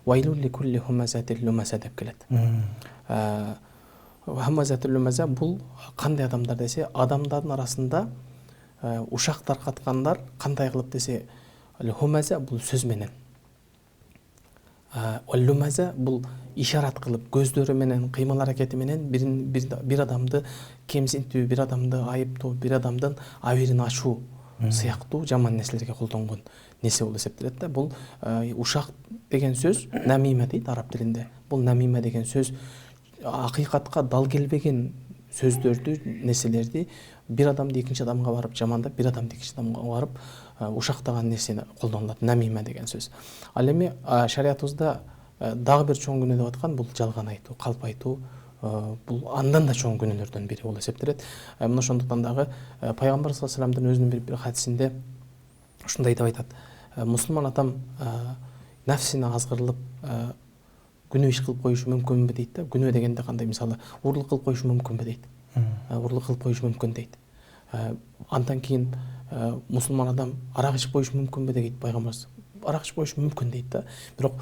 вайлун ликулли хумазатил лумаза деп келет. Хумазатил лумаза бул кандай адамдар десе, адамдардын арасында ушак таркаткандар кандай кылып десе, хумаза бул сөз менен, лумаза бул ишарат кылып көздөрү менен, кыймыл аракети менен бир адамды кемсинтүү, бир адамды айыптоо, бир адамдын абийирин ачуу сыяктуу жаман нерселерге колдонгон нерсе болуп эсептелет да. Бул ушак деген сөз намима дейт араб тилинде. Бул намима деген сөз акыйкатка дал келбеген сөздөрдү, нерселерди бир адамды экинчи адамга барып жамандап, бир адамды экинчи адамга барып ушактаган нерсени колдонулат, намима деген сөз. Ал эми шариятыбызда дагы бир чоң күнөө деп аткан бул жалган айтуу, калп айтуу. Бул андан да чоң күнөөлөрдөн бири болуп эсептелет. Мына ошондуктан дагы пайгамбар саллаллаху алейхи вассаламдын өзүнүн бир хадисинде ушундай деп айтат: мусулман адам нафсине азгырылып күнөө иш кылып коюшу мүмкүнбү дейт да. Күнөө дегенде кандай, мисалы урлук кылып коюшу мүмкүнбү дейт. Урлук кылып коюшу мүмкүн дейт. Андан кийин мусулман адам арак ичип коюшу мүмкүнбү дейт пайгамбарыбыз. Арак ичип коюшу мүмкүн дейт да. Бирок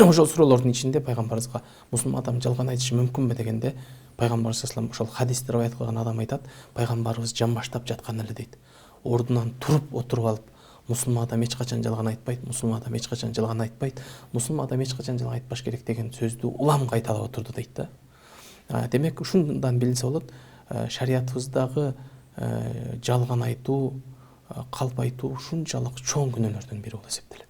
ошол суроолордун ичинде пайгамбарыбызга мусулман адам жалган айтышы мүмкүнбү дегенде пайгамбарыбыз саллаллаху алейхи вассалам ошол хадисти риваят кылган адам айтат, пайгамбарыбыз жамбаштап жаткан эле дейт. Ордунан туруп отуруп алып, мусулман адам эч качан жалган айтпайт, мусулман адам эч качан жалган айтпайт, мусулман адам эч качан жалган айтпаш керек деген сөздү улам кайталап отурду дейт да. Демек ушундан билинсе болот, шариятыбыздагы жалган айтуу, калп айтуу ушунчалык чоң күнөөлөрдөн бири болуп эсептелет.